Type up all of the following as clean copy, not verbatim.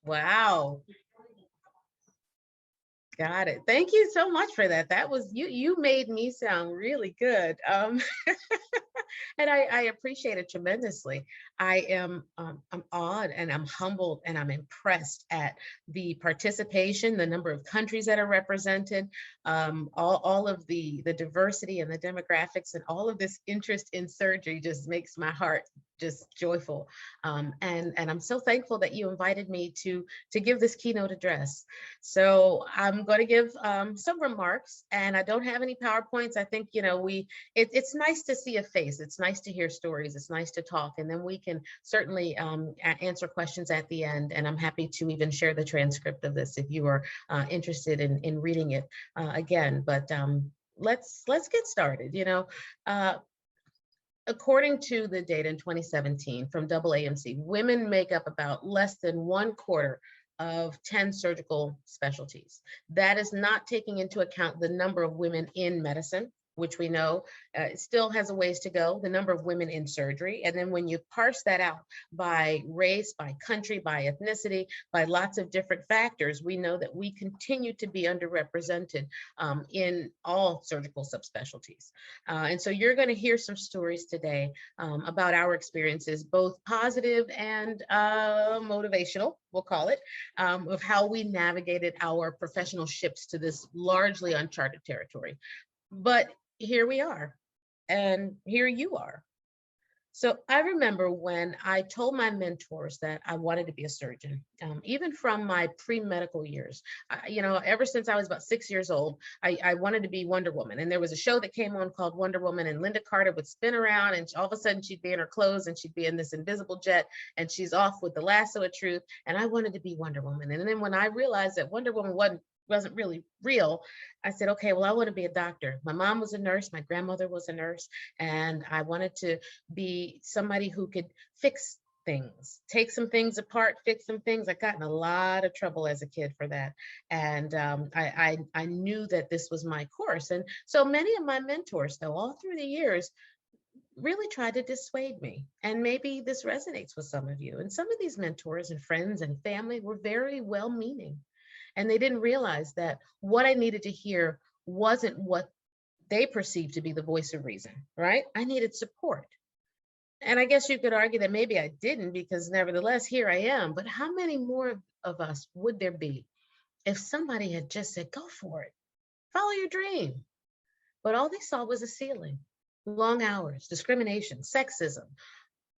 Wow. Got it. Thank you so much for that. That was you made me sound really good. And I appreciate it tremendously. I'm awed and I'm humbled and I'm impressed at the participation, the number of countries that are represented, all of the diversity and the demographics and all of this interest in surgery just makes my heart just joyful. And I'm so thankful that you invited me to give this keynote address. So I'm going to give some remarks, and I don't have any PowerPoints. I think, it's nice to see a face. It's nice to hear stories. It's nice to talk. And then we can certainly answer questions at the end. And I'm happy to even share the transcript of this if you are interested in reading it again. But let's get started. According to the data in 2017 from AAMC, women make up about less than 1/4 of 10 surgical specialties. That is not taking into account the number of women in medicine, which we know still has a ways to go, the number of women in surgery. And then when you parse that out by race, by country, by ethnicity, by lots of different factors, we know that we continue to be underrepresented in all surgical subspecialties. And so you're going to hear some stories today about our experiences, both positive and motivational, we'll call it, of how we navigated our professional ships to this largely uncharted territory. But here we are, and here you are. So I remember when I told my mentors that I wanted to be a surgeon, even from my pre-medical years. Ever since I was about 6 years old, I wanted to be Wonder Woman. And there was a show that came on called Wonder Woman, and Linda Carter would spin around, and all of a sudden she'd be in her clothes, and she'd be in this invisible jet, and she's off with the lasso of truth. And I wanted to be Wonder Woman. And then when I realized that Wonder Woman wasn't really real, I said, okay, well, I want to be a doctor. My mom was a nurse. My grandmother was a nurse. And I wanted to be somebody who could fix things, take some things apart, fix some things. I got in a lot of trouble as a kid for that. And I knew that this was my course. And so many of my mentors, though, all through the years, really tried to dissuade me. And maybe this resonates with some of you. And some of these mentors and friends and family were very well-meaning. And they didn't realize that what I needed to hear wasn't what they perceived to be the voice of reason, right? I needed support. And I guess you could argue that maybe I didn't, because nevertheless, here I am. But how many more of us would there be if somebody had just said, go for it, follow your dream? But all they saw was a ceiling, long hours, discrimination, sexism.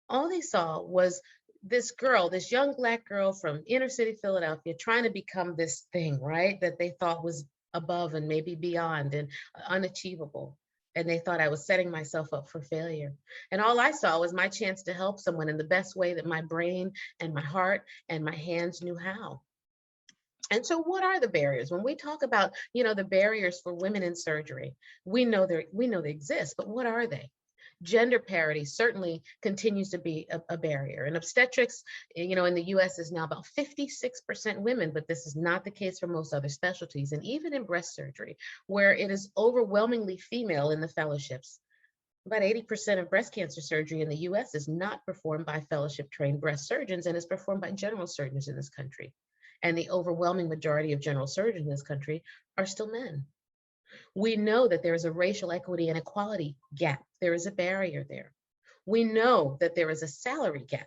All they saw was this girl, this young Black girl from inner city Philadelphia, trying to become this thing, right? That they thought was above and maybe beyond and unachievable. And they thought I was setting myself up for failure. And all I saw was my chance to help someone in the best way that my brain and my heart and my hands knew how. And so what are the barriers? When we talk about, the barriers for women in surgery, we know they exist, but what are they? Gender parity certainly continues to be a barrier. And obstetrics, in the US is now about 56% women, but this is not the case for most other specialties. And even in breast surgery, where it is overwhelmingly female in the fellowships, about 80% of breast cancer surgery in the US is not performed by fellowship trained breast surgeons and is performed by general surgeons in this country. And the overwhelming majority of general surgeons in this country are still men. We know that there is a racial equity and equality gap. There is a barrier there. We know that there is a salary gap.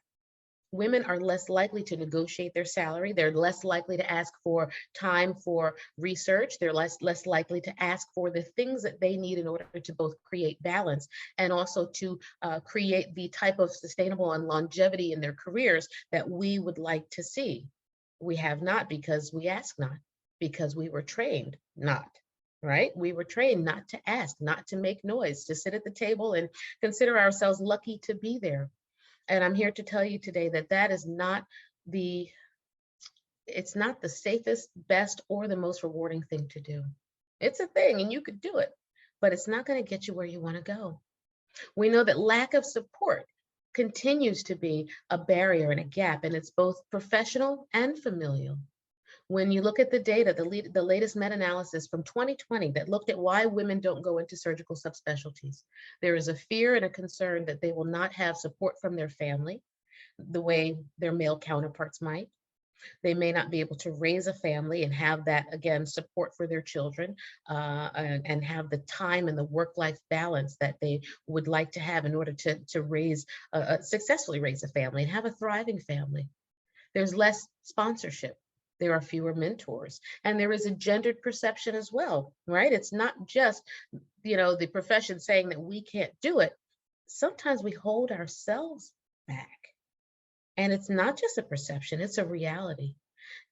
Women are less likely to negotiate their salary. They're less likely to ask for time for research. They're less likely to ask for the things that they need in order to both create balance and also to create the type of sustainable and longevity in their careers that we would like to see. We have not because we ask not, because we were trained not. Right? We were trained not to ask, not to make noise, to sit at the table and consider ourselves lucky to be there. And I'm here to tell you today that that is not it's not the safest, best, or the most rewarding thing to do. It's a thing and you could do it, but it's not going to get you where you want to go. We know that lack of support continues to be a barrier and a gap, and it's both professional and familial. When you look at the data, the latest meta-analysis from 2020 that looked at why women don't go into surgical subspecialties, there is a fear and a concern that they will not have support from their family the way their male counterparts might. They may not be able to raise a family and have that, again, support for their children, and have the time and the work-life balance that they would like to have in order to raise, successfully raise a family and have a thriving family. There's less sponsorship. There are fewer mentors, and there is a gendered perception as well, right? It's not just, the profession saying that we can't do it. Sometimes we hold ourselves back, and it's not just a perception, it's a reality.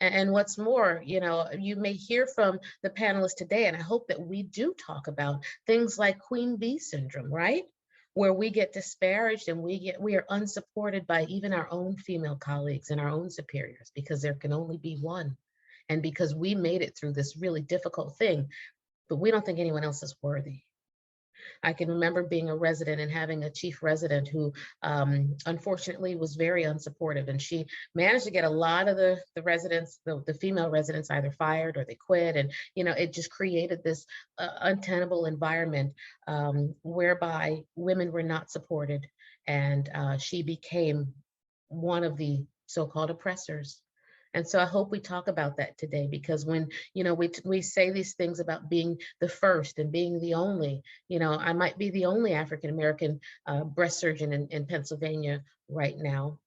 And what's more, you may hear from the panelists today, and I hope that we do talk about things like Queen Bee syndrome, right? Where we get disparaged and we are unsupported by even our own female colleagues and our own superiors, because there can only be one. And because we made it through this really difficult thing, but we don't think anyone else is worthy. I can remember being a resident and having a chief resident who, unfortunately, was very unsupportive, and she managed to get a lot of the residents, the female residents, either fired or they quit, and it just created this untenable environment, whereby women were not supported, and she became one of the so-called oppressors. And so I hope we talk about that today, because when, we say these things about being the first and being the only, I might be the only African-American breast surgeon in Pennsylvania right now,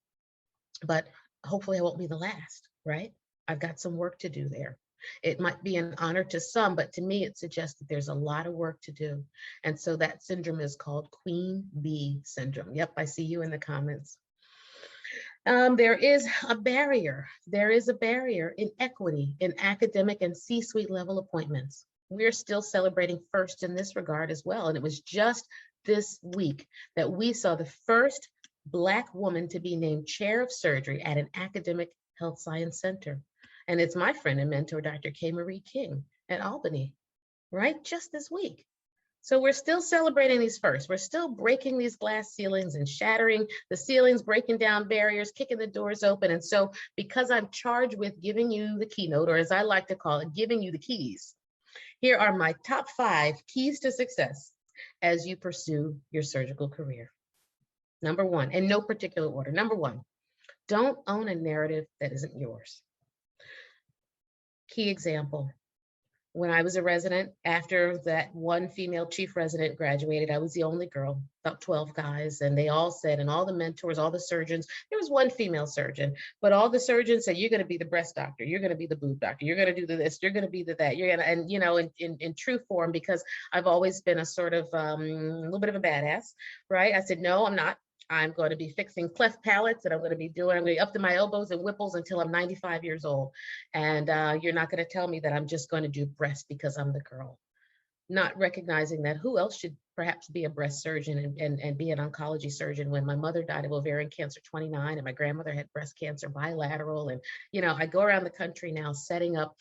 but hopefully I won't be the last, right? I've got some work to do there. It might be an honor to some, but to me, it suggests that there's a lot of work to do. And so that syndrome is called Queen Bee syndrome. Yep, I see you in the comments. There is a barrier. There is a barrier in equity in academic and C-suite level appointments. We're still celebrating first in this regard as well. And it was just this week that we saw the first Black woman to be named chair of surgery at an academic health science center. And it's my friend and mentor, Dr. K. Marie King at Albany, right? Just this week. So we're still celebrating these firsts. We're still breaking these glass ceilings and shattering the ceilings, breaking down barriers, kicking the doors open. And so because I'm charged with giving you the keynote, or as I like to call it, giving you the keys, here are my top 5 keys to success as you pursue your surgical career. Number 1, in no particular order. Number 1, don't own a narrative that isn't yours. Key example. When I was a resident, after that one female chief resident graduated, I was the only girl, about 12 guys, and they all said, and all the mentors, all the surgeons, there was one female surgeon, but all the surgeons said, you're going to be the breast doctor, you're going to be the boob doctor, you're going to do this, you're going to be the that, you're going to, and in true form, because I've always been a sort of a little bit of a badass, right? I said, no, I'm not. I'm going to be fixing cleft palates, and I'm going to be up to my elbows and whipples until I'm 95 years old. And you're not going to tell me that I'm just going to do breast because I'm the girl. Not recognizing that who else should perhaps be a breast surgeon and be an oncology surgeon when my mother died of ovarian cancer 29 and my grandmother had breast cancer bilateral. And, I go around the country now setting up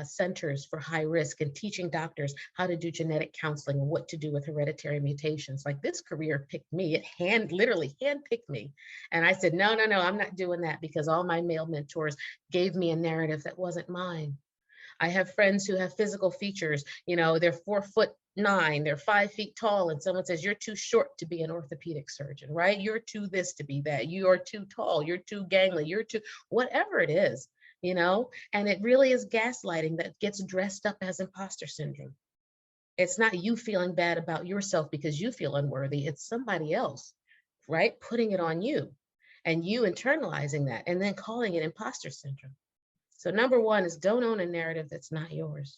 centers for high risk and teaching doctors how to do genetic counseling and what to do with hereditary mutations. Like, this career picked me, it literally handpicked me. And I said, no, I'm not doing that, because all my male mentors gave me a narrative that wasn't mine. I have friends who have physical features, they're 4'9", they're 5 feet tall, and someone says, you're too short to be an orthopedic surgeon, right? You're too this to be that. You are too tall, you're too gangly, you're too, whatever it is, and it really is gaslighting that gets dressed up as imposter syndrome. It's not you feeling bad about yourself because you feel unworthy. It's somebody else, right? Putting it on you and you internalizing that and then calling it imposter syndrome. So number 1 is don't own a narrative that's not yours.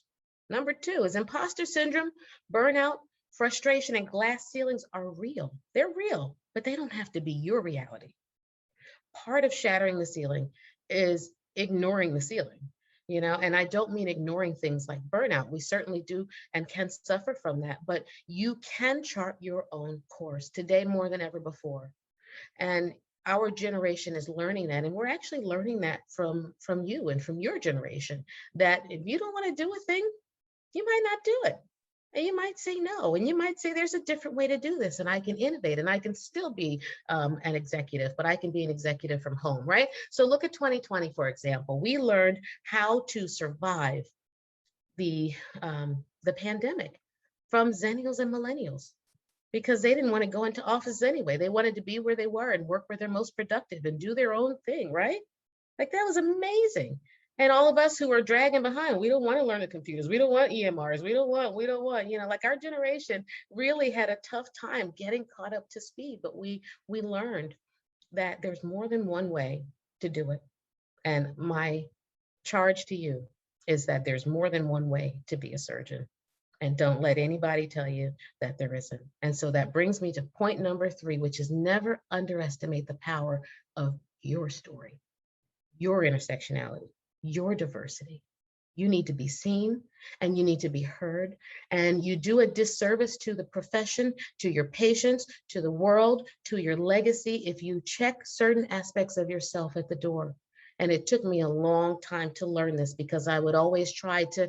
Number 2 is imposter syndrome, burnout, frustration, and glass ceilings are real. They're real, but they don't have to be your reality. Part of shattering the ceiling is ignoring the ceiling, and I don't mean ignoring things like burnout. We certainly do and can suffer from that, but you can chart your own course today more than ever before. And our generation is learning that, and we're actually learning that from you and from your generation, that if you don't want to do a thing, you might not do it. And you might say no, and you might say there's a different way to do this, and I can innovate, and I can still be an executive, but I can be an executive from home, right? So look at 2020, for example. We learned how to survive the pandemic from Zennials and Millennials, because they didn't want to go into office anyway. They wanted to be where they were and work where they're most productive and do their own thing, right? Like that was amazing. And all of us who are dragging behind, we don't want to learn the computers. We don't want EMRs. We don't want, like our generation really had a tough time getting caught up to speed, but we learned that there's more than one way to do it. And my charge to you is that there's more than one way to be a surgeon. And don't let anybody tell you that there isn't. And so that brings me to point number 3, which is never underestimate the power of your story, your intersectionality, your diversity. You need to be seen and you need to be heard. And you do a disservice to the profession, to your patients, to the world, to your legacy if you check certain aspects of yourself at the door. And it took me a long time to learn this because I would always try to,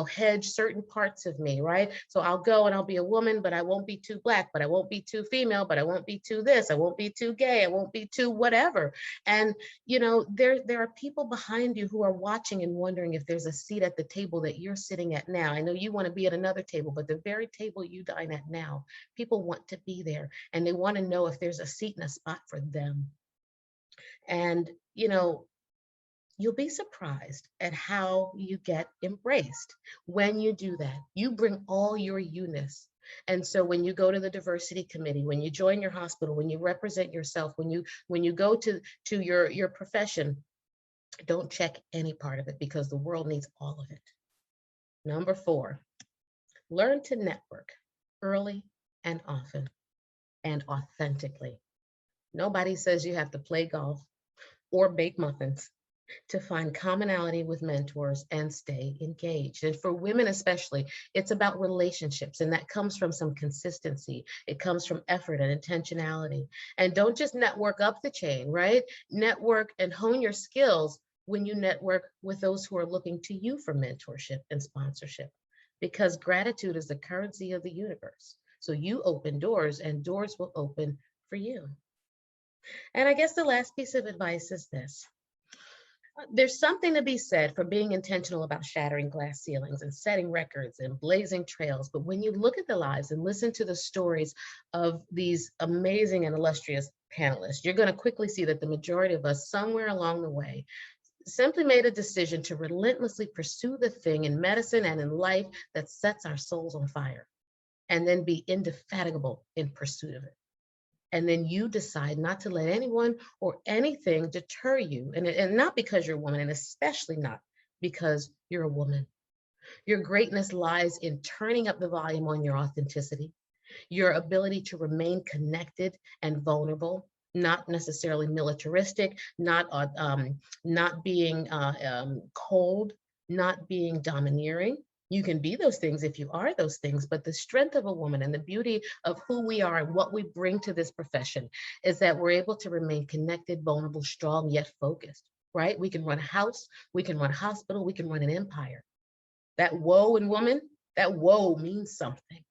hedge certain parts of me, right? So I'll go and I'll be a woman, but I won't be too Black, but I won't be too female, but I won't be too this, I won't be too gay, I won't be too whatever. And, there are people behind you who are watching and wondering if there's a seat at the table that you're sitting at now. I know you want to be at another table, but the very table you dine at now, people want to be there and they want to know if there's a seat and a spot for them. And, you'll be surprised at how you get embraced when you do that. You bring all your you-ness. And so when you go to the diversity committee, when you join your hospital, when you represent yourself, when you go to your profession, don't check any part of it because the world needs all of it. Number 4, learn to network early and often and authentically. Nobody says you have to play golf or bake muffins to find commonality with mentors and stay engaged. And for women especially, it's about relationships, and that comes from some consistency. It comes from effort and intentionality. And don't just network up the chain, right? Network and hone your skills when you network with those who are looking to you for mentorship and sponsorship, because gratitude is the currency of the universe. So you open doors and doors will open for you. And I guess the last piece of advice is this. There's something to be said for being intentional about shattering glass ceilings and setting records and blazing trails. But when you look at the lives and listen to the stories of these amazing and illustrious panelists, you're going to quickly see that the majority of us somewhere along the way simply made a decision to relentlessly pursue the thing in medicine and in life that sets our souls on fire, and then be indefatigable in pursuit of it. And then you decide not to let anyone or anything deter you. And not because you're a woman, and especially not because you're a woman. Your greatness lies in turning up the volume on your authenticity, your ability to remain connected and vulnerable, not necessarily militaristic, not being cold, not being domineering. You can be those things if you are those things, but the strength of a woman and the beauty of who we are and what we bring to this profession is that we're able to remain connected, vulnerable, strong, yet focused, right? We can run a house, we can run a hospital, we can run an empire. That woe in woman, that woe means something.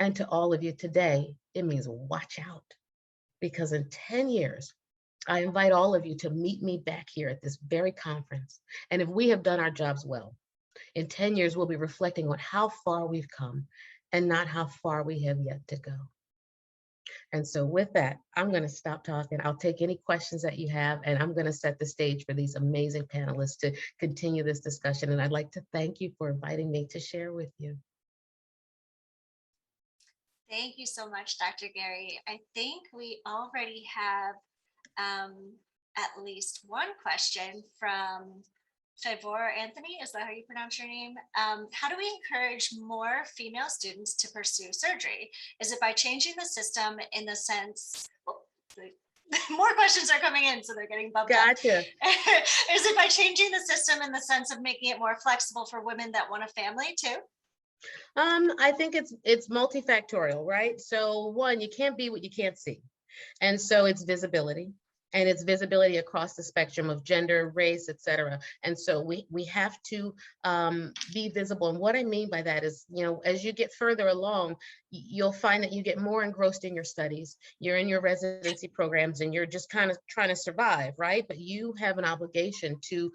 And to all of you today, it means watch out, because in 10 years, I invite all of you to meet me back here at this very conference. And if we have done our jobs well, in 10 years, we'll be reflecting on how far we've come and not how far we have yet to go. And so with that, I'm going to stop talking. I'll take any questions that you have, and I'm going to set the stage for these amazing panelists to continue this discussion. And I'd like to thank you for inviting me to share with you. Thank you so much, Dr. Gary. I think we already have at least one question from Favor Anthony. Is that how you pronounce your name? How do we encourage more female students to pursue surgery? Is it by changing the system in the sense, more questions are coming in, so they're getting bumped up. Is it by changing the system in the sense of making it more flexible for women that want a family too? I think it's multifactorial, right? So one, you can't be what you can't see. And so it's visibility. And it's visibility across the spectrum of gender, race, et cetera. And so we have to be visible. And what I mean by that is, as you get further along, you'll find that you get more engrossed in your studies. You're in your residency programs and you're just kind of trying to survive, right? But you have an obligation to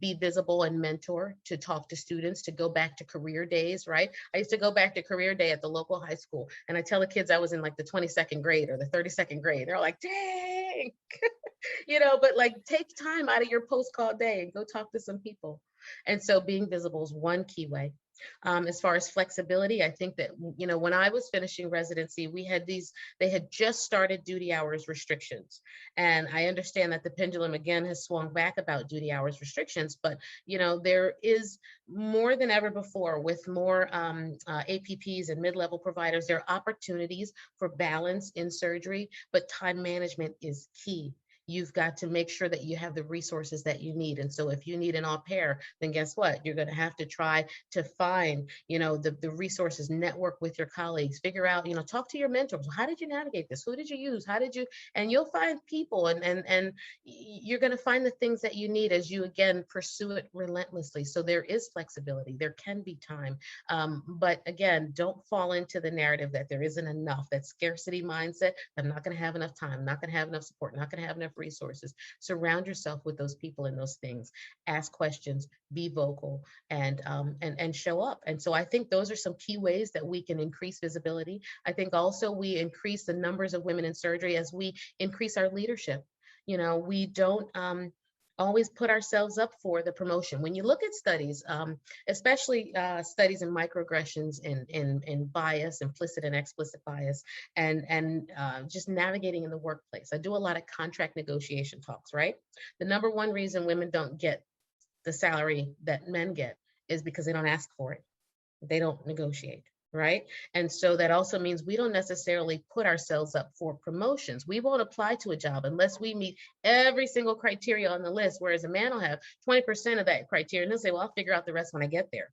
be visible and mentor, to talk to students, to go back to career days, right? I used to go back to career day at the local high school, and I tell the kids I was in like the 22nd grade or the 32nd grade. They're like, dang. But like take time out of your post-call day and go talk to some people. And so being visible is one key way. As far as flexibility, I think that, when I was finishing residency, they had just started duty hours restrictions. And I understand that the pendulum again has swung back about duty hours restrictions, but, there is more than ever before with more APPs and mid-level providers, there are opportunities for balance in surgery, but time management is key. You've got to make sure that you have the resources that you need. And so if you need an au pair, then guess what? You're going to have to try to find, the resources, network with your colleagues, figure out, talk to your mentors. How did you navigate this? Who did you use? How did you, and you'll find people and you're going to find the things that you need as you, again, pursue it relentlessly. So there is flexibility. There can be time. But again, don't fall into the narrative that there isn't enough, that scarcity mindset. I'm not going to have enough time, I'm not going to have enough support, not going to have enough resources. Surround yourself with those people and those things. Ask questions, be vocal, and show up. And so I think those are some key ways that we can increase visibility. I think also we increase the numbers of women in surgery as we increase our leadership. We don't always put ourselves up for the promotion. When you look at studies, especially studies in microaggressions, in bias, implicit and explicit bias, and just navigating in the workplace. I do a lot of contract negotiation talks, right? The number one reason women don't get the salary that men get is because they don't ask for it. They don't negotiate. Right. And so that also means we don't necessarily put ourselves up for promotions. We won't apply to a job unless we meet every single criteria on the list, whereas a man will have 20% of that criteria and he'll say, well, I'll figure out the rest when I get there.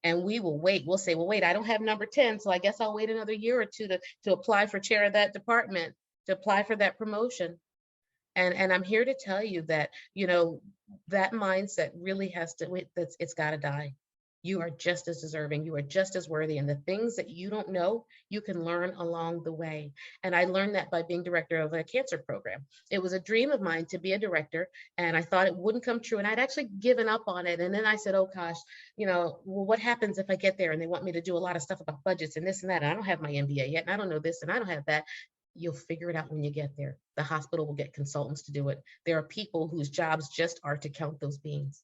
And we will wait. We'll say, well, wait, I don't have number 10, so I guess I'll wait another year or two to apply for chair of that department, to apply for that promotion. And I'm here to tell you that, that mindset really has to, it's got to die. You are just as deserving. You are just as worthy. And the things that you don't know, you can learn along the way. And I learned that by being director of a cancer program. It was a dream of mine to be a director, and I thought it wouldn't come true. And I'd actually given up on it. And then I said, oh gosh, well, what happens if I get there and they want me to do a lot of stuff about budgets and this and that? And I don't have my MBA yet, and I don't know this, and I don't have that. You'll figure it out when you get there. The hospital will get consultants to do it. There are people whose jobs just are to count those beans.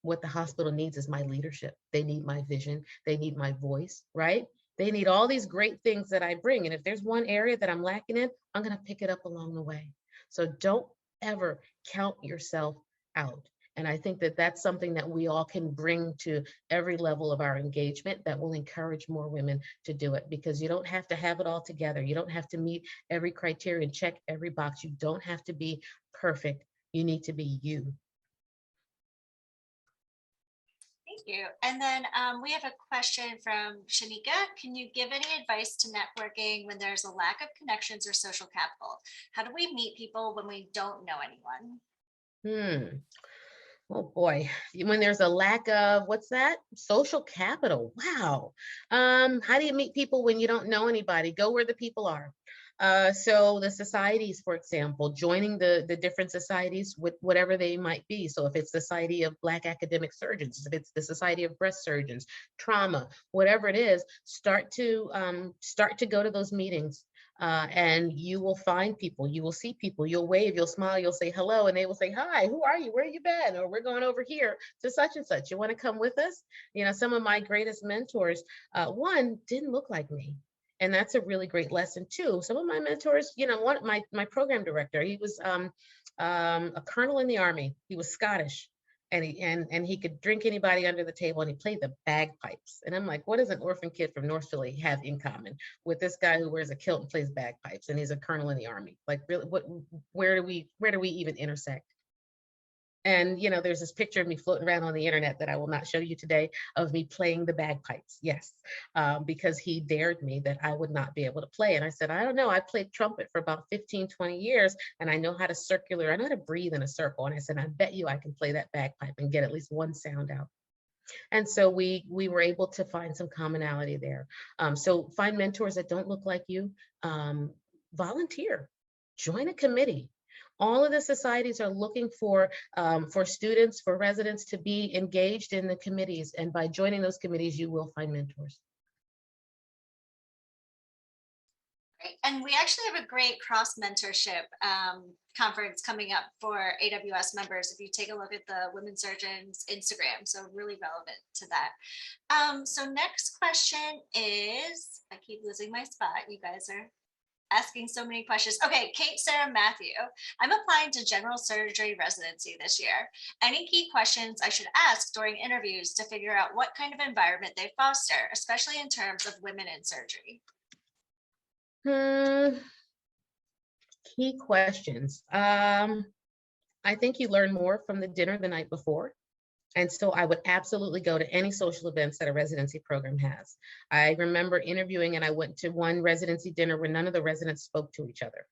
What the hospital needs is my leadership. They need my vision. They need my voice, right? They need all these great things that I bring. And if there's one area that I'm lacking in, I'm going to pick it up along the way. So don't ever count yourself out. And I think that that's something that we all can bring to every level of our engagement that will encourage more women to do it, because you don't have to have it all together. You don't have to meet every criteria and check every box. You don't have to be perfect. You need to be you. Thank you. And then we have a question from Shanika. Can you give any advice to networking when there's a lack of connections or social capital? How do we meet people when we don't know anyone? Oh boy, when there's a lack of, what's that? Social capital. Wow. How do you meet people when you don't know anybody? Go where the people are. So the societies, for example, joining the different societies with whatever they might be. So if it's the Society of Black Academic Surgeons, if it's the Society of Breast Surgeons, trauma, whatever it is, start to go to those meetings. And you will find people, you will see people, you'll wave, you'll smile, you'll say hello, and they will say, hi, who are you? Where you been? Or we're going over here to such and such. You want to come with us? Some of my greatest mentors, one didn't look like me. And that's a really great lesson too. Some of my mentors, one, my program director, he was a colonel in the Army. He was Scottish. And he could drink anybody under the table, and he played the bagpipes. And I'm like, what does an orphan kid from North Philly have in common with this guy who wears a kilt and plays bagpipes, and he's a colonel in the Army? Like, really, where do we even intersect? And there's this picture of me floating around on the internet that I will not show you today, of me playing the bagpipes. Yes, because he dared me that I would not be able to play. And I said, I don't know. I played trumpet for about 15, 20 years, and I know how to breathe in a circle. And I said, I bet you I can play that bagpipe and get at least one sound out. And so we were able to find some commonality there. So find mentors that don't look like you. Volunteer, join a committee. All of the societies are looking for students, for residents to be engaged in the committees. And by joining those committees, you will find mentors. Great. And we actually have a great cross mentorship conference coming up for AWS members. If you take a look at the Women Surgeons Instagram, so really relevant to that. So next question is, I keep losing my spot. You guys are asking so many questions. Okay, Kate, Sarah, Matthew. I'm applying to general surgery residency this year. Any key questions I should ask during interviews to figure out what kind of environment they foster, especially in terms of women in surgery? Key questions. I think you learn more from the dinner the night before. And so I would absolutely go to any social events that a residency program has. I remember interviewing and I went to one residency dinner where none of the residents spoke to each other.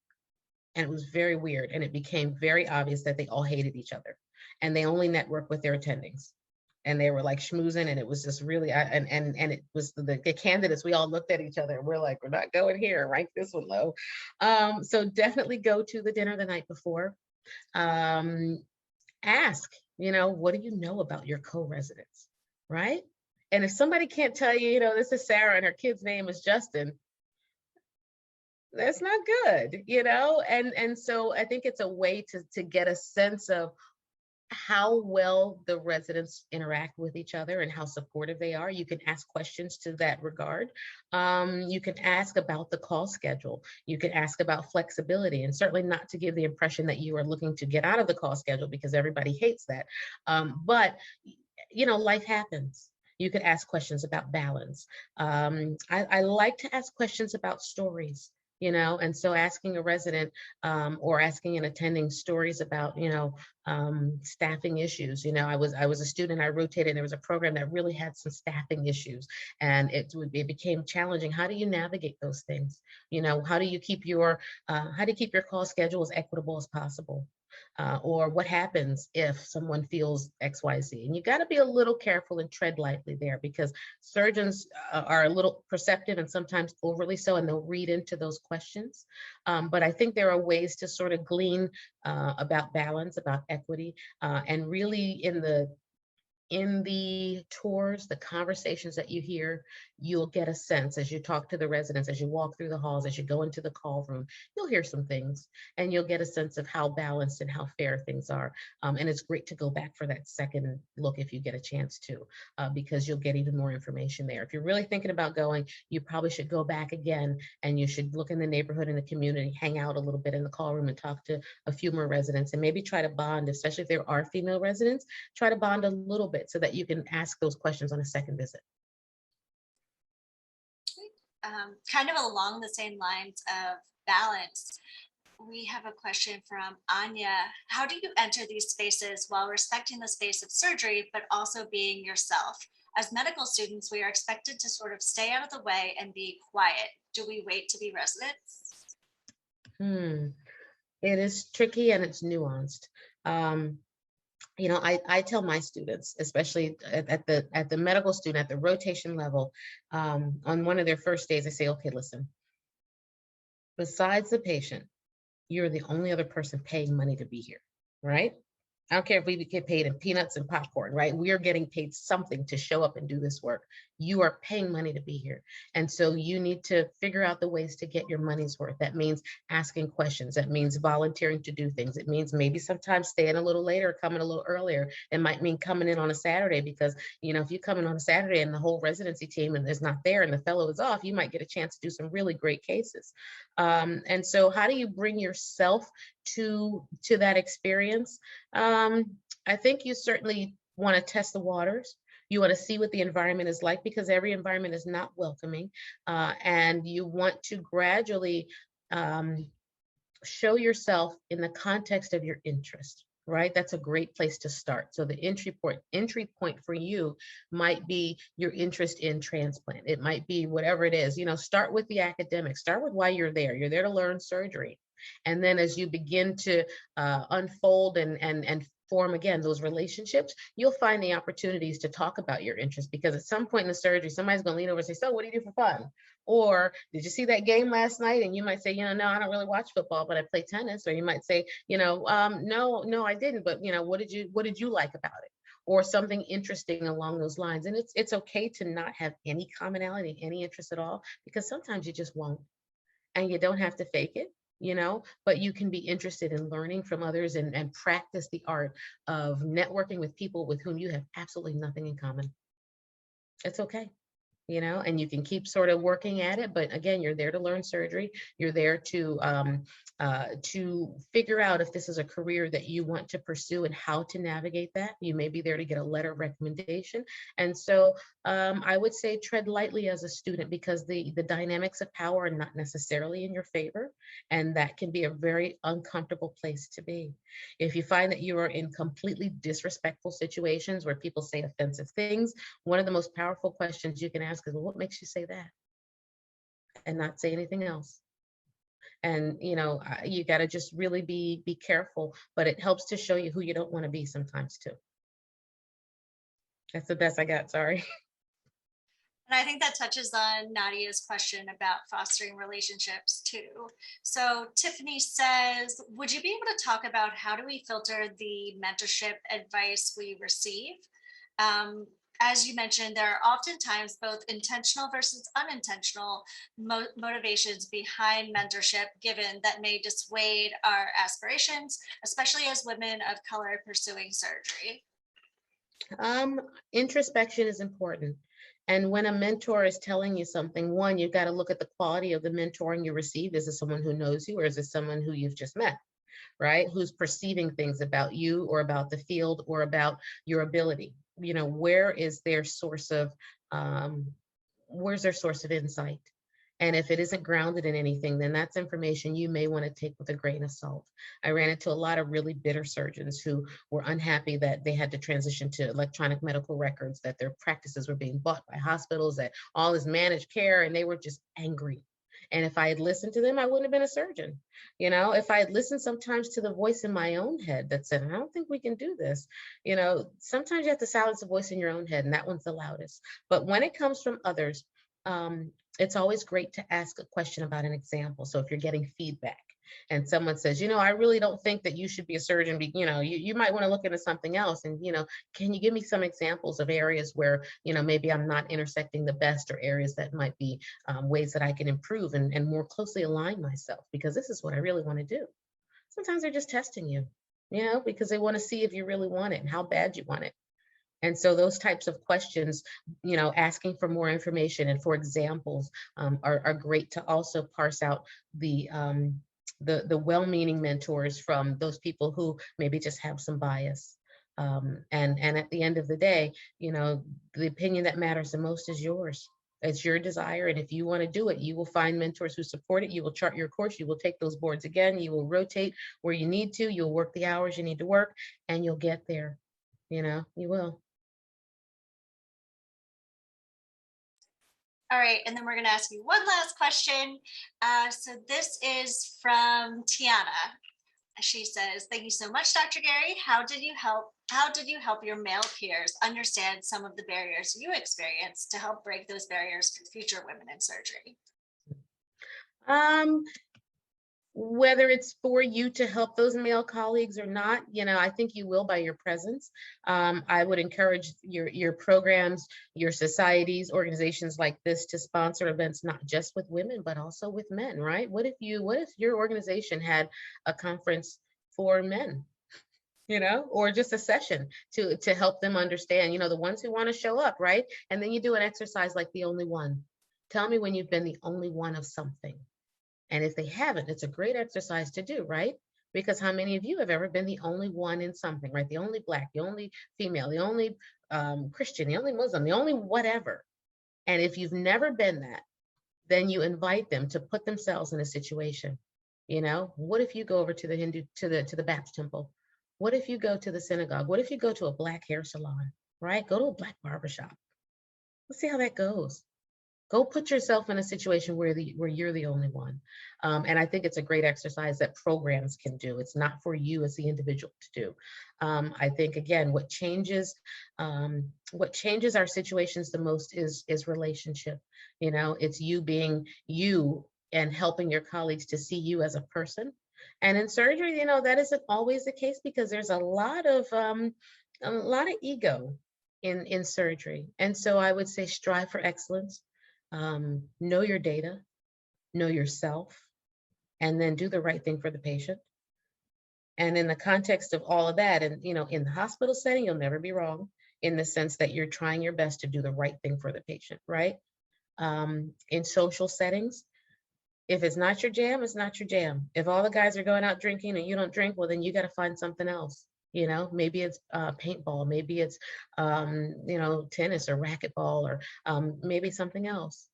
And it was very weird. And it became very obvious that they all hated each other. And they only networked with their attendings. And they were like schmoozing, and it was just really, and it was the candidates, we all looked at each other and we're like, we're not going here, rank this one low. So definitely go to the dinner the night before. Ask, what do you know about your co-residents, right? And if somebody can't tell you, this is Sarah and her kid's name is Justin, that's not good, and so I think it's a way to get a sense of how well the residents interact with each other and how supportive they are. You can ask questions to that regard. You can ask about the call schedule. You can ask about flexibility, and certainly not to give the impression that you are looking to get out of the call schedule, because everybody hates that. But life happens. You could ask questions about balance. I like to ask questions about stories. And so asking a resident or asking an attending stories about, staffing issues. I was a student, I rotated, and there was a program that really had some staffing issues, and it became challenging. How do you navigate those things? How do you keep your call schedule as equitable as possible? Or what happens if someone feels XYZ? And you got to be a little careful and tread lightly there, because surgeons are a little perceptive and sometimes overly so, and they'll read into those questions. But I think there are ways to sort of glean about balance, about equity, and really in the tours, the conversations that you hear, you'll get a sense as you talk to the residents, as you walk through the halls, as you go into the call room, you'll hear some things and you'll get a sense of how balanced and how fair things are. And it's great to go back for that second look if you get a chance to, because you'll get even more information there. If you're really thinking about going, you probably should go back again, and you should look in the neighborhood and the community, hang out a little bit in the call room and talk to a few more residents, and maybe try to bond, especially if there are female residents, try to bond a little bit so that you can ask those questions on a second visit. Kind of along the same lines of balance, we have a question from Anya. How do you enter these spaces while respecting the space of surgery, but also being yourself? As medical students, we are expected to sort of stay out of the way and be quiet. Do we wait to be residents? It is tricky and it's nuanced. I tell my students, especially at the medical student, at the rotation level, on one of their first days, I say, okay, listen, besides the patient, you're the only other person paying money to be here, right? I don't care if we get paid in peanuts and popcorn, right? We are getting paid something to show up and do this work. You are paying money to be here. And so you need to figure out the ways to get your money's worth. That means asking questions. That means volunteering to do things. It means maybe sometimes staying a little later, coming a little earlier. It might mean coming in on a Saturday, because, if you come in on a Saturday and the whole residency team is not there and the fellow is off, you might get a chance to do some really great cases. And so how do you bring yourself to that experience? I think you certainly want to test the waters. You want to see what the environment is like, because every environment is not welcoming. And you want to gradually show yourself in the context of your interest, right? That's a great place to start. So the entry point for you might be your interest in transplant. It might be whatever it is. Start with the academics. Start with why you're there. You're there to learn surgery. And then as you begin to unfold and form again those relationships, you'll find the opportunities to talk about your interests, because at some point in the surgery, somebody's going to lean over and say, so what do you do for fun? Or did you see that game last night? And you might say, no, I don't really watch football, but I play tennis. Or you might say, no, I didn't. But what did you like about it? Or something interesting along those lines. And it's okay to not have any commonality, any interest at all, because sometimes you just won't. and you don't have to fake it, but you can be interested in learning from others and practice the art of networking with people with whom you have absolutely nothing in common. It's okay. And you can keep sort of working at it. But again, you're there to learn surgery. You're there to figure out if this is a career that you want to pursue and how to navigate that. You may be there to get a letter of recommendation. And so I would say tread lightly as a student, because the dynamics of power are not necessarily in your favor. And that can be a very uncomfortable place to be. If you find that you are in completely disrespectful situations where people say offensive things, one of the most powerful questions you can ask is, well, what makes you say that? And not say anything else. And you got to just really be careful, but it helps to show you who you don't want to be sometimes too. That's the best I got, sorry. And I think that touches on Nadia's question about fostering relationships too. So Tiffany says, would you be able to talk about how do we filter the mentorship advice we receive? As you mentioned, there are oftentimes both intentional versus unintentional motivations behind mentorship given that may dissuade our aspirations, especially as women of color pursuing surgery. Introspection is important. And when a mentor is telling you something, one, you've got to look at the quality of the mentoring you received. Is it someone who knows you, or is it someone who you've just met, right? Who's perceiving things about you or about the field or about your ability? Where is their source of, where's their source of insight? And if it isn't grounded in anything, then that's information you may want to take with a grain of salt. I ran into a lot of really bitter surgeons who were unhappy that they had to transition to electronic medical records, that their practices were being bought by hospitals, that all is managed care, and they were just angry. And if I had listened to them, I wouldn't have been a surgeon. If I had listened sometimes to the voice in my own head that said, I don't think we can do this. Sometimes you have to silence the voice in your own head, and that one's the loudest. But when it comes from others, it's always great to ask a question about an example. So if you're getting feedback and someone says, I really don't think that you should be a surgeon, you might want to look into something else. And, can you give me some examples of areas where, maybe I'm not intersecting the best, or areas that might be ways that I can improve and more closely align myself, because this is what I really want to do. Sometimes they're just testing you, because they want to see if you really want it and how bad you want it. And so those types of questions, asking for more information and for examples are great to also parse out the well-meaning mentors from those people who maybe just have some bias. And at the end of the day, the opinion that matters the most is yours. It's your desire. And if you want to do it, you will find mentors who support it. You will chart your course. You will take those boards again. You will rotate where you need to. You'll work the hours you need to work, and you'll get there. You will. All right, and then we're going to ask you one last question. So this is from Tiana. She says, "Thank you so much, Dr. Gary. How did you help your male peers understand some of the barriers you experienced to help break those barriers for future women in surgery?" Whether it's for you to help those male colleagues or not, I think you will by your presence. I would encourage your programs, your societies, organizations like this to sponsor events, not just with women, but also with men, right? What if your organization had a conference for men, or just a session to help them understand, the ones who want to show up, right? And then you do an exercise like the only one. Tell me when you've been the only one of something. And if they haven't, it's a great exercise to do, right? Because how many of you have ever been the only one in something, right? The only Black, the only female, the only Christian, the only Muslim, the only whatever. And if you've never been that, then you invite them to put themselves in a situation. What if you go over to the Hindu, to the Baptist temple? What if you go to the synagogue? What if you go to a Black hair salon, right? Go to a Black barbershop. Let's see how that goes. Go put yourself in a situation where you're the only one. And I think it's a great exercise that programs can do. It's not for you as the individual to do. I think, again, what changes our situations the most is relationship. It's you being you and helping your colleagues to see you as a person. And in surgery, that isn't always the case, because there's a lot of ego in surgery. And so I would say strive for excellence. Know your data, know yourself, and then do the right thing for the patient. And in the context of all of that, and in the hospital setting, you'll never be wrong in the sense that you're trying your best to do the right thing for the patient, right? In social settings, if it's not your jam, it's not your jam. If all the guys are going out drinking and you don't drink, well, then you got to find something else. Maybe it's paintball, maybe it's tennis or racquetball, or maybe something else.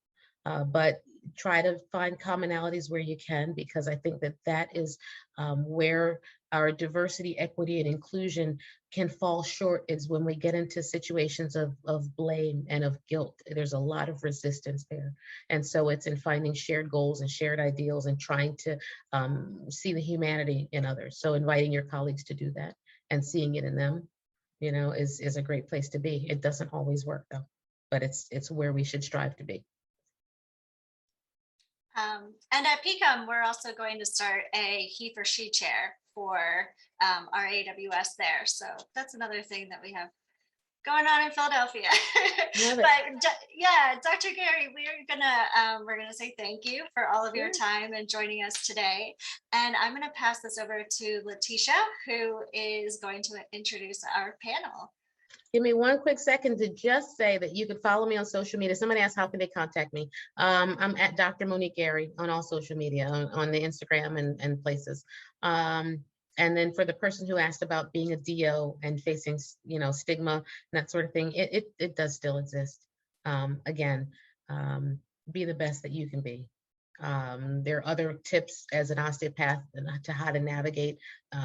But try to find commonalities where you can, because I think that is where our diversity, equity, and inclusion can fall short, is when we get into situations of blame and of guilt. There's a lot of resistance there. And so it's in finding shared goals and shared ideals and trying to see the humanity in others. So inviting your colleagues to do that and seeing it in them, is a great place to be. It doesn't always work though, but it's where we should strive to be. And at PCOM, we're also going to start a he for she chair for our AWS there. So that's another thing that we have going on in Philadelphia. But yeah, Dr. Gary, we're gonna say thank you for all of your time and joining us today. And I'm gonna pass this over to Letitia, who is going to introduce our panel. Give me one quick second to just say that you can follow me on social media. Somebody asked, how can they contact me? I'm at Dr. Monique Gary on all social media, on the Instagram and places. And then for the person who asked about being a DO and facing, stigma and that sort of thing, it does still exist. Again, be the best that you can be. There are other tips as an osteopath to how to navigate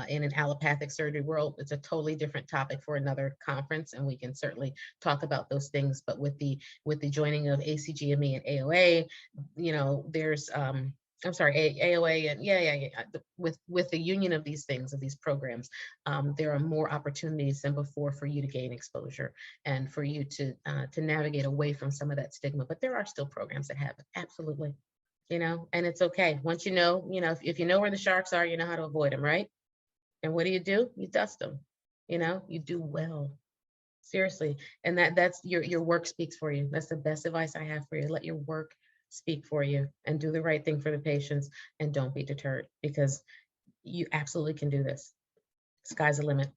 in an allopathic surgery world. It's a totally different topic for another conference, and we can certainly talk about those things. But with the joining of ACGME and AOA, there's I'm sorry, AOA and with the union of these things, of these programs, there are more opportunities than before for you to gain exposure and for you to navigate away from some of that stigma. But there are still programs that have it, absolutely. And it's okay. Once if you know where the sharks are, you know how to avoid them, right? And what do? You dust them. You do well. Seriously. And that's your work speaks for you. That's the best advice I have for you. Let your work speak for you and do the right thing for the patients, and don't be deterred, because you absolutely can do this. Sky's the limit.